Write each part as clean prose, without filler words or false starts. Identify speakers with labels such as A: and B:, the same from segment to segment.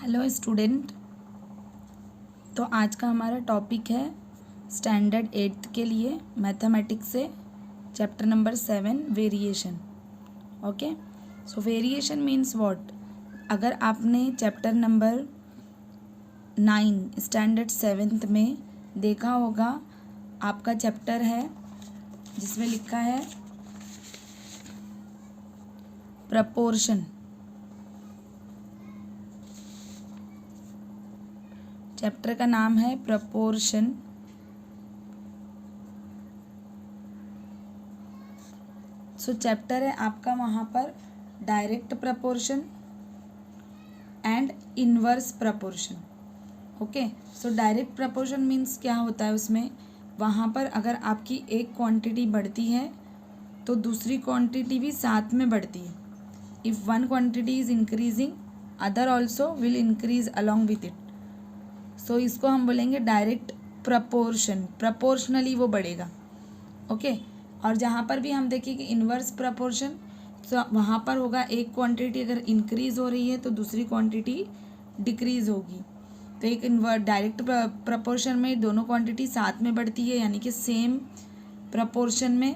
A: Hello student. तो आज का हमारा टॉपिक है स्टैंडर्ड 8th के लिए मैथमेटिक्स से chapter number 7 variation. Okay, so variation means what. अगर आपने चैप्टर नंबर 9 स्टैंडर्ड 7th में देखा होगा, आपका चैप्टर है जिसमें लिखा है प्रपोर्शन। चैप्टर का नाम है प्रपोर्शन। सो चैप्टर है आपका वहाँ पर direct proportion and inverse proportion. Okay, so direct proportion means क्या होता है, उसमें वहाँ पर अगर आपकी एक क्वांटिटी बढ़ती है तो दूसरी क्वांटिटी भी साथ में बढ़ती है। If one quantity is increasing other also will increase along with it. So इसको हम बोलेंगे डायरेक्ट प्रपोर्शन, प्रपोर्शनली वो बढ़ेगा। ओके, और जहाँ पर भी हम देखें कि इन्वर्स प्रपोर्शन, तो वहाँ पर होगा एक क्वांटिटी अगर इंक्रीज हो रही है तो दूसरी क्वांटिटी डिक्रीज होगी। तो एक डायरेक्ट प्रपोर्शन में दोनों क्वांटिटी साथ में बढ़ती है, यानी कि सेम प्रपोर्शन में।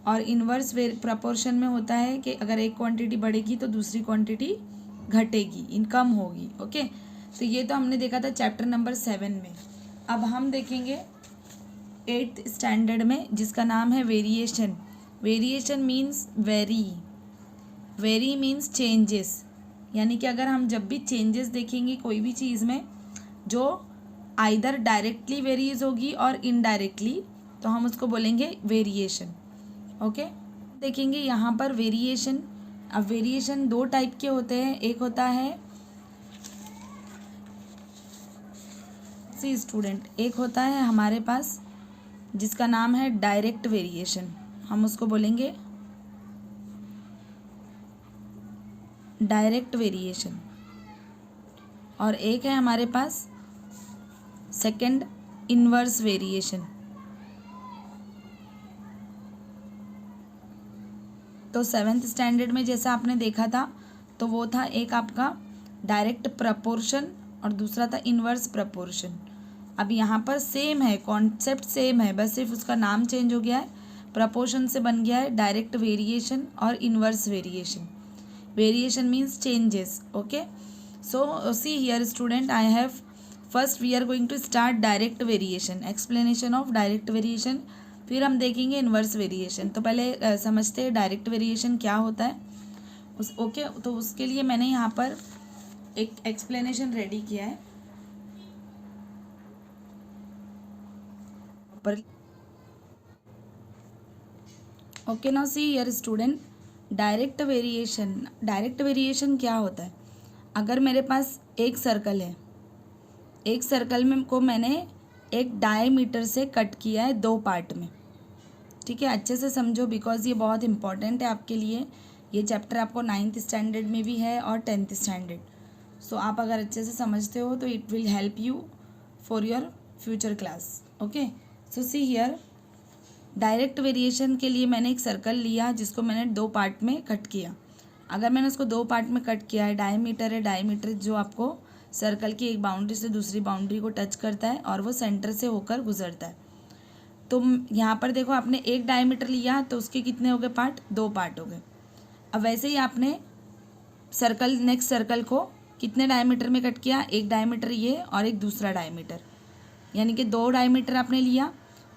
A: और इन्वर्स प्रपोर्शन में होता है कि अगर एक क्वांटिटी बढ़ेगी तो दूसरी क्वांटिटी घटेगी, कम होगी। ओके, तो ये तो हमने देखा था चैप्टर नंबर 7 में। अब हम देखेंगे 8th स्टैंडर्ड में, जिसका नाम है variation. Variation means very, very means changes, यानी कि अगर हम जब भी चेंजेस देखेंगे कोई भी चीज़ में जो आइदर डायरेक्टली वेरीज होगी और इनडायरेक्टली, तो हम उसको बोलेंगे वेरिएशन। ओके, देखेंगे यहाँ पर वेरिएशन। अब वेरिएशन दो टाइप के होते हैं। एक होता है स्टूडेंट, एक होता है हमारे पास जिसका नाम है डायरेक्ट वेरिएशन, हम उसको बोलेंगे डायरेक्ट वेरिएशन। और एक है हमारे पास सेकंड इनवर्स वेरिएशन। तो 7th स्टैंडर्ड में जैसा आपने देखा था, तो वो था एक आपका डायरेक्ट प्रपोर्शन और दूसरा था इनवर्स प्रपोर्शन। अब यहाँ पर सेम है, कॉन्सेप्ट सेम है, बस सिर्फ उसका नाम चेंज हो गया है। प्रपोर्शन से बन गया है डायरेक्ट वेरिएशन और inverse variation. Variation means changes. Okay, so see here student, I have first we are going to start direct variation, explanation of direct variation, फिर हम देखेंगे इनवर्स वेरिएशन। तो पहले समझते हैं डायरेक्ट वेरिएशन क्या होता है ओके, तो उसके लिए मैंने यहाँ पर एक एक्सप्लेनेशन रेडी किया है पर। Okay, now see here student, direct variation. Direct variation क्या होता है, अगर मेरे पास एक सर्कल है, एक सर्कल में को मैंने एक डायमीटर से कट किया है 2 पार्ट में। ठीक है, अच्छे से समझो बिकॉज ये बहुत इंपॉर्टेंट है आपके लिए। ये चैप्टर आपको 9th स्टैंडर्ड में भी है और 10th स्टैंडर्ड। सो आप अगर अच्छे से समझते हो तो it will help you for your future class. Okay, so see here, direct variation के लिए मैंने एक सर्कल लिया जिसको मैंने 2 पार्ट में कट किया। अगर मैंने उसको 2 पार्ट में कट किया है, डायमीटर है, डायमीटर जो आपको सर्कल की एक बाउंड्री से दूसरी बाउंड्री को टच करता है और वो सेंटर से होकर गुजरता है। तो यहाँ पर देखो, आपने एक डायमीटर लिया तो उसके कितने हो गए पार्ट, 2 पार्ट हो गए। अब वैसे ही आपने सर्कल, नेक्स्ट सर्कल को कितने डायमीटर में कट किया, एक डायमीटर ये और एक दूसरा डायमीटर, यानी कि 2 डायमीटर आपने लिया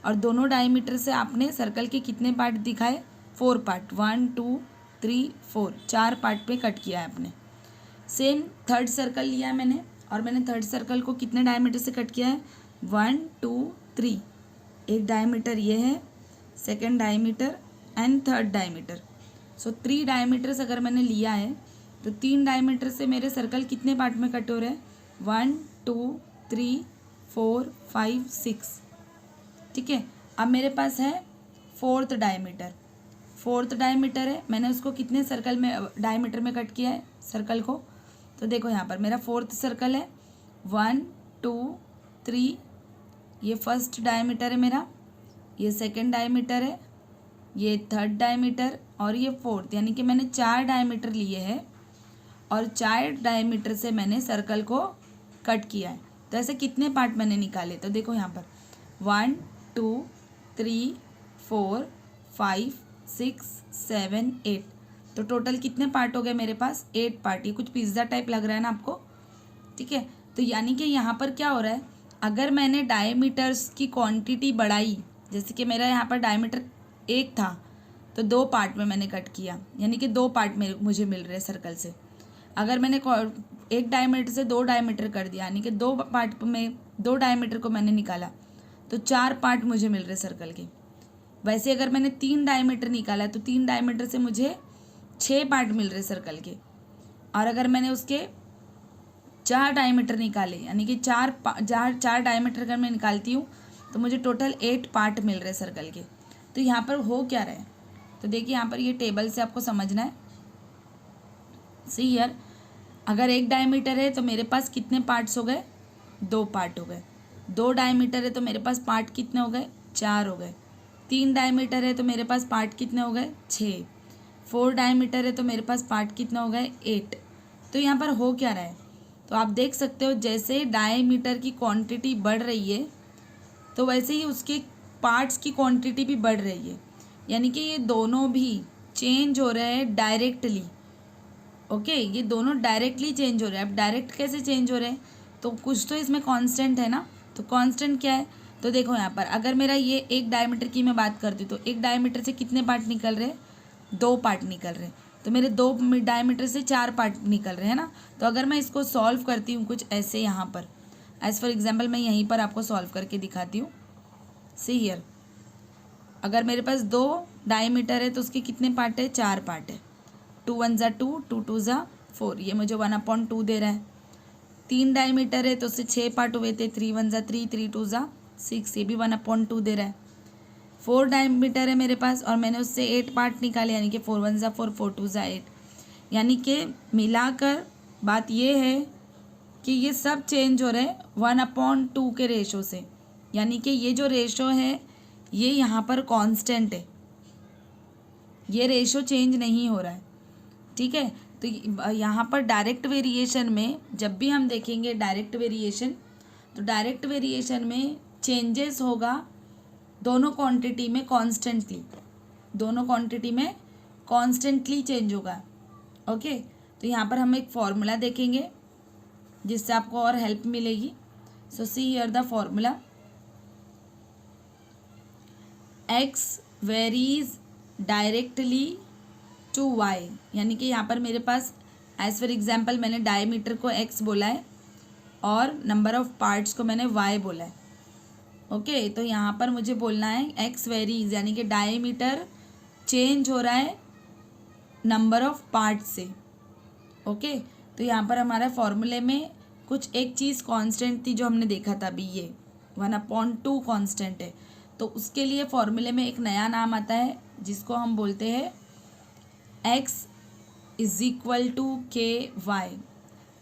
A: और दोनों डायमीटर से आपने सर्कल के कितने पार्ट दिखाए, 4 पार्ट, 1 2 3 4, 4 पार्ट में कट किया है आपने। सेम थर्ड सर्कल लिया है मैंने, और मैंने थर्ड सर्कल को कितने डायमीटर से कट किया है, 1 2 3, एक डायमीटर ये है, second diameter and third diameter. So 3 diameters अगर मैंने लिया है तो 3 डायमीटर से मेरे सर्कल कितने पार्ट में कट हो रहे हैं, 1 2 3 4 5 6। ठीक है, अब मेरे पास है 4th डायमीटर। 4th डायमीटर है, मैंने उसको कितने सर्कल में, डायमीटर में कट किया है सर्कल को। तो देखो यहाँ पर मेरा 4th सर्कल है, 1 2 3, ये फर्स्ट डायमीटर है मेरा, ये सेकंड डायमीटर है, ये थर्ड डायमीटर और ये 4th, यानी कि मैंने 4 डायमीटर लिए हैं और 4 डायमीटर से मैंने सर्कल को कट किया है। तो ऐसे कितने पार्ट मैंने निकाले, तो देखो यहाँ पर 1 2 3 4 5 6 7 8, तो टोटल कितने पार्ट हो गए मेरे पास, 8 पार्ट। ये कुछ पिज्ज़ा टाइप लग रहा है ना आपको, ठीक है। तो यानी कि यहाँ पर क्या हो रहा है, अगर मैंने डायमीटर्स की क्वांटिटी बढ़ाई, जैसे कि मेरा यहाँ पर डायमीटर 1 था तो 2 पार्ट में मैंने कट किया, यानी कि 2 पार्ट मेरे मुझे मिल रहे सर्कल से। अगर मैंने 1 डायमीटर से 2 डायमीटर कर दिया, यानी कि 2 पार्ट में 2 डायमीटर को मैंने निकाला, तो 4 पार्ट मुझे मिल रहे सर्कल के। वैसे अगर मैंने 3 डायमीटर निकाला तो 3 डायमीटर से मुझे 6 पार्ट मिल रहे सर्कल के। और अगर मैंने उसके 4 डायमीटर निकाले, यानी कि 4 डायमीटर अगर मैं निकालती हूँ तो मुझे टोटल 8 पार्ट मिल रहे सर्कल के। तो यहाँ पर हो क्या रहा है, तो देखिए यहाँ पर ये टेबल से आपको समझना है। सी हियर, अगर 1 डायमीटर है तो मेरे पास कितने पार्ट्स हो गए, 2 पार्ट हो गए। 2 डायमीटर है तो मेरे पास पार्ट कितने हो गए, 4 हो गए। 3 डायमीटर है तो मेरे पास पार्ट कितने हो गए, 6। 4 डायमीटर है तो मेरे पास पार्ट कितने हो गए, 8। तो यहाँ पर हो क्या रहा है, तो आप देख सकते हो जैसे डायमीटर की क्वांटिटी बढ़ रही है तो वैसे ही उसके पार्ट्स की क्वांटिटी भी बढ़ रही है, यानी कि ये दोनों भी चेंज हो रहे हैं डायरेक्टली। ओके, ये दोनों डायरेक्टली चेंज हो रहे हैं। अब डायरेक्ट कैसे चेंज हो रहे हैं, तो कुछ तो इसमें कांस्टेंट है ना। तो कांस्टेंट क्या है, तो देखो यहाँ पर अगर मेरा ये 1 डायमीटर की मैं बात करती हूँ तो 1 डायमीटर से कितने पार्ट निकल रहे हैं, 2 पार्ट निकल रहे हैं। तो मेरे 2 डायमीटर से 4 पार्ट निकल रहे हैं ना। तो अगर मैं इसको सॉल्व करती हूँ कुछ ऐसे, यहाँ पर एज फॉर एग्जाम्पल मैं यहीं पर आपको सॉल्व करके दिखाती हूँ। सी हियर, अगर मेरे पास 2 डायमीटर है तो उसके कितने पार्ट है, 4 पार्ट है। 2 1 ज़ा 2, 2 2 ज़ा 4, ये मुझे 1/2 दे रहा है। 3 डायमीटर है तो उससे 6 पार्ट हुए थे, 3 1 ज़ा 3, 3 2 ज़ा 6, ये भी 1/2 दे रहा है। 4 डायमीटर है मेरे पास और मैंने उससे 8 पार्ट निकाले, यानी कि 4 1 ज़ा 4, 4 2 ज़ा 8। यानी कि मिलाकर बात ये है कि ये सब चेंज हो रहे हैं 1/2 के रेशो से, यानी कि ये जो रेशो है ये यहाँ पर कांस्टेंट है, ये रेशो चेंज नहीं हो रहा है, ठीक है। तो यहाँ पर डायरेक्ट वेरिएशन में जब भी हम देखेंगे डायरेक्ट वेरिएशन, तो डायरेक्ट वेरिएशन में चेंजेस होगा दोनों क्वांटिटी में कॉन्स्टेंटली, दोनों क्वांटिटी में कॉन्स्टेंटली चेंज होगा। ओके, तो यहाँ पर हम एक फॉर्मूला देखेंगे जिससे आपको और हेल्प मिलेगी। So see here the formula, x varies directly to y, यानी कि यहाँ पर मेरे पास एज फॉर एग्जाम्पल मैंने डायमीटर को x बोला है और नंबर ऑफ पार्ट्स को मैंने y बोला है। ओके, तो यहाँ पर मुझे बोलना है x वेरीज, यानी कि डायमीटर चेंज हो रहा है नंबर ऑफ पार्ट से। ओके, तो यहाँ पर हमारा फॉर्मूले में कुछ एक चीज़ कांस्टेंट थी जो हमने देखा था अभी, ये 1/2 कांस्टेंट है। तो उसके लिए फॉर्मूले में एक नया नाम आता है जिसको हम बोलते हैं x = ky।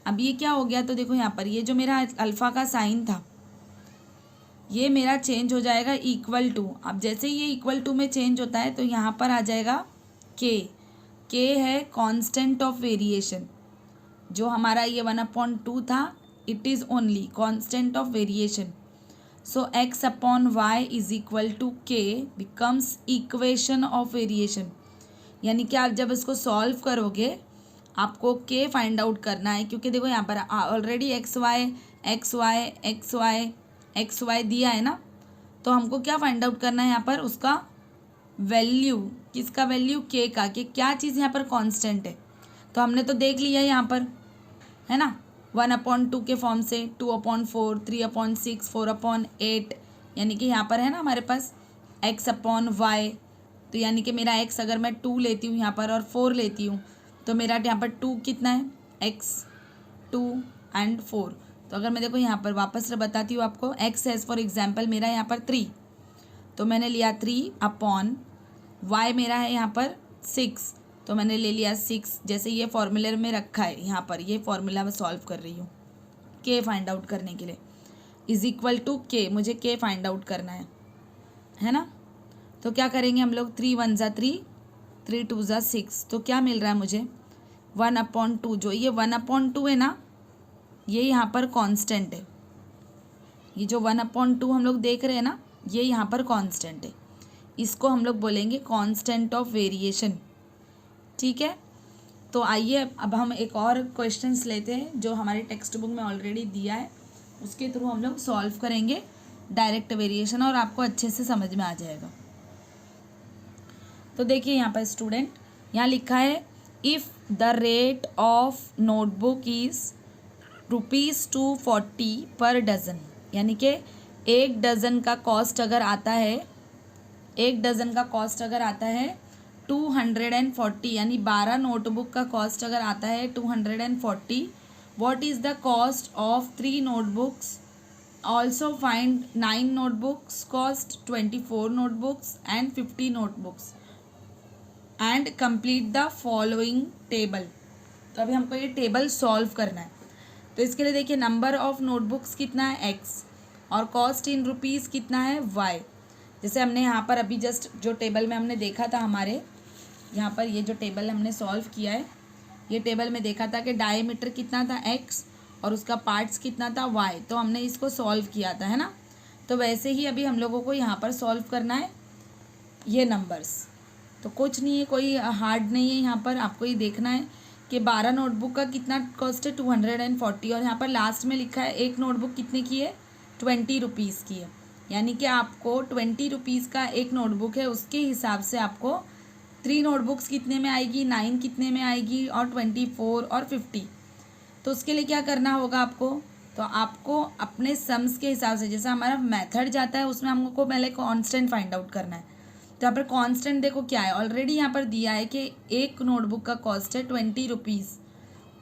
A: अब ये क्या हो गया, तो देखो यहाँ पर ये जो मेरा अल्फ़ा का साइन था ये मेरा चेंज हो जाएगा इक्वल टू। अब जैसे ये इक्वल टू में चेंज होता है तो यहाँ पर आ जाएगा k है कांस्टेंट ऑफ वेरिएशन। जो हमारा ये 1/2 था, it is only constant of variation. So x/y = k becomes equation of variation. यानी कि आप जब इसको सॉल्व करोगे आपको k फाइंड आउट करना है, क्योंकि देखो यहाँ पर ऑलरेडी एक्स वाई दिया है ना। तो हमको क्या फाइंड आउट करना है यहाँ पर, उसका वैल्यू, किसका वैल्यू, k का, कि क्या चीज़ यहाँ पर कांस्टेंट है। तो हमने तो देख लिया यहाँ पर, है ना, 1/2 के फॉर्म से 2/4, 3/6, 4/8, यानी कि यहाँ पर है ना हमारे पास x/y। तो यानी कि मेरा x अगर मैं 2 लेती हूँ यहाँ पर और 4 लेती हूँ तो मेरा यहाँ पर 2 कितना है, x 2 एंड 4। तो अगर मैं देखो यहाँ पर वापस से बताती हूँ आपको, x है फॉर एग्जाम्पल मेरा यहाँ पर 3, तो मैंने लिया 3/y, मेरा है यहाँ पर 6, तो मैंने ले लिया 6। जैसे ये फॉर्मूले में रखा है यहाँ पर, ये फॉर्मूला मैं सॉल्व कर रही हूँ k फाइंड आउट करने के लिए, = k, मुझे k फाइंड आउट करना है ना। तो क्या करेंगे हम लोग, 3 1 ज़ा 3, 3 2 ज़ा 6, तो क्या मिल रहा है मुझे, 1/2, जो ये 1/2 है ना, ये यहाँ पर कांस्टेंट है। ये जो 1/2 हम लोग देख रहे हैं ना, ये यहाँ पर कांस्टेंट है। इसको हम लोग बोलेंगे कांस्टेंट ऑफ वेरिएशन। ठीक है, तो आइए अब हम एक और क्वेश्चंस लेते हैं जो हमारे टेक्स्ट बुक में ऑलरेडी दिया है, उसके थ्रू हम लोग सॉल्व करेंगे डायरेक्ट वेरिएशन और आपको अच्छे से समझ में आ जाएगा। तो देखिए यहाँ पर स्टूडेंट, यहाँ लिखा है if the rate of notebook is ₹240 पर डज़न, यानी कि एक डज़न का कॉस्ट अगर आता है, एक डज़न का कॉस्ट अगर आता है 240, यानी 12 नोटबुक का कॉस्ट अगर आता है 240, what is the cost of 3 notebooks? Also find 9 notebooks cost, 24 notebooks and 50 notebooks and complete the following table. तो अभी हमको ये टेबल सॉल्व करना है। तो इसके लिए देखिए, नंबर ऑफ नोटबुक्स कितना है x और कॉस्ट इन रुपीज़ कितना है y। जैसे हमने यहाँ पर अभी जस्ट जो टेबल में हमने देखा था, हमारे यहाँ पर ये जो टेबल हमने सॉल्व किया है, ये टेबल में देखा था कि डायमीटर कितना था x और उसका पार्ट्स कितना था y, तो हमने इसको सॉल्व किया था, है ना। तो वैसे ही अभी हम लोगों को यहाँ पर सॉल्व करना है ये नंबर्स। तो कुछ नहीं है, कोई हार्ड नहीं है, यहाँ पर आपको ये देखना है कि 12 नोटबुक का कितना कॉस्ट है 240, और यहाँ पर लास्ट में लिखा है एक नोटबुक कितने की है, 20 रुपीज़ की है। यानी कि आपको 20 रुपीज़ का एक नोटबुक है, उसके हिसाब से आपको 3 नोटबुक्स कितने में आएगी, 9 कितने में आएगी, और 24 और 50। तो उसके लिए क्या करना होगा आपको, तो आपको अपने सम्स के हिसाब से, जैसा हमारा मेथड जाता है उसमें हमको पहले कांस्टेंट फाइंड आउट करना है। तो यहाँ पर कांस्टेंट देखो क्या है, ऑलरेडी यहाँ पर दिया है कि एक नोटबुक का कॉस्ट है 20 रुपीज़।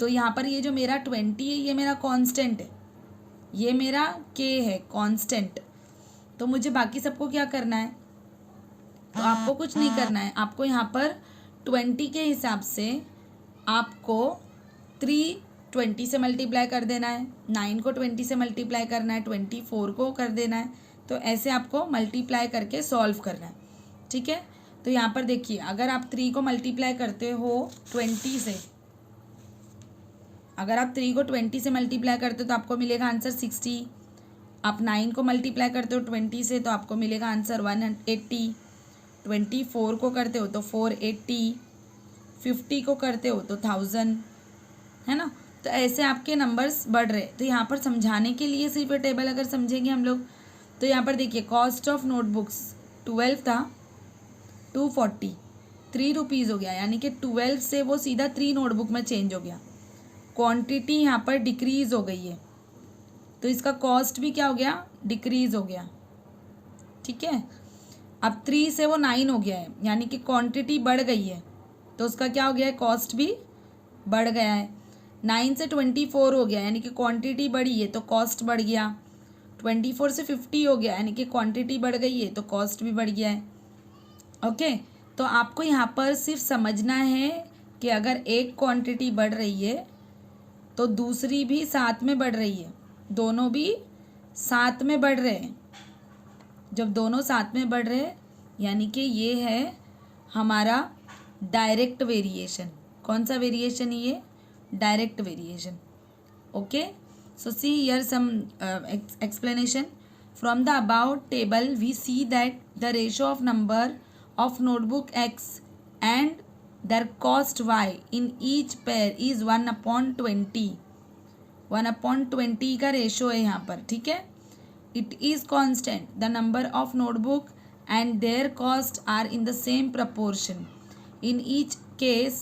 A: तो यहाँ पर ये जो मेरा 20 है, ये मेरा कांस्टेंट है, ये मेरा k है कांस्टेंट। तो मुझे बाकी सबको क्या करना है, तो आपको कुछ नहीं करना है, आपको यहाँ पर 20 के हिसाब से आपको 3 20 से मल्टीप्लाई कर देना है, 9 को 20 से मल्टीप्लाई करना है, 24 को कर देना है। तो ऐसे आपको मल्टीप्लाई करके सॉल्व करना है। ठीक है, तो यहाँ पर देखिए, अगर आप 3 को मल्टीप्लाई करते हो 20 से, अगर आप 3 को 20 से मल्टीप्लाई करते हो तो आपको मिलेगा आंसर 60। आप 9 को मल्टीप्लाई करते हो 20 से तो आपको मिलेगा आंसर 180। 24 को करते हो तो 480, 50 को करते हो तो 1000, है ना। तो ऐसे आपके नंबर्स बढ़ रहे। तो यहाँ पर समझाने के लिए सिर्फ टेबल अगर समझेंगे हम लोग, तो यहाँ पर देखिए कॉस्ट ऑफ नोटबुक्स 12 था, 240, 3 रुपीज़ हो गया, यानी कि 12 से वो सीधा 3 नोटबुक में चेंज हो गया। क्वांटिटी यहाँ पर डिक्रीज़ हो गई है, तो इसका कॉस्ट भी क्या हो गया, डिक्रीज़ हो गया। ठीक है, अब 3 से वो 9 हो गया है, यानी कि क्वांटिटी बढ़ गई है, तो उसका क्या हो गया है, कॉस्ट भी बढ़ गया है। 9 से 24 हो गया, यानी कि क्वांटिटी बढ़ी है तो कॉस्ट बढ़ गया। 24 से 50 हो गया, यानी कि क्वांटिटी बढ़ गई है तो कॉस्ट भी बढ़ गया है। ओके, तो आपको यहाँ पर सिर्फ समझना है कि अगर एक क्वांटिटी बढ़ रही है तो दूसरी भी साथ में बढ़ रही है, दोनों भी साथ में बढ़ रहे हैं। जब दोनों साथ में बढ़ रहे हैं, यानी कि ये है हमारा डायरेक्ट वेरिएशन। कौन सा वेरिएशन है ये, direct variation. Okay, so see here some explanation from the above table. We see that the ratio of number of notebook x and their cost y in each pair is 1/20. 1/20 का ratio है यहाँ पर। ठीक है, it is constant. The number of notebook and their cost are in the same proportion. In each case,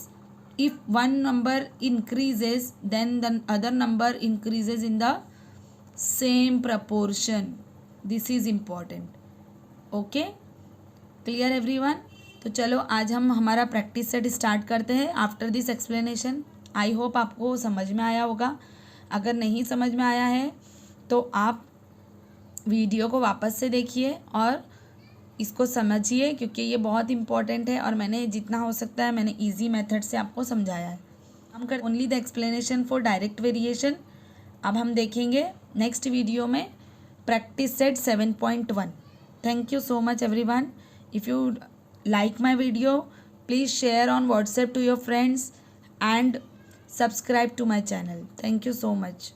A: if one number increases, then the other number increases in the same proportion. This is important. Okay, clear everyone? तो चलो आज हम हमारा practice set start करते हैं after this explanation. I hope आपको समझ में आया होगा। अगर नहीं समझ में आया है तो आप वीडियो को वापस से देखिए और इसको समझिए, क्योंकि ये बहुत इंपॉर्टेंट है और मैंने जितना हो सकता है मैंने इजी मेथड से आपको समझाया है। हम कर only the explanation for direct variation. अब हम देखेंगे नेक्स्ट वीडियो में practice set 7.1। Thank you so much everyone. If you like my video, please share on WhatsApp to your friends and subscribe to my channel. Thank you so much.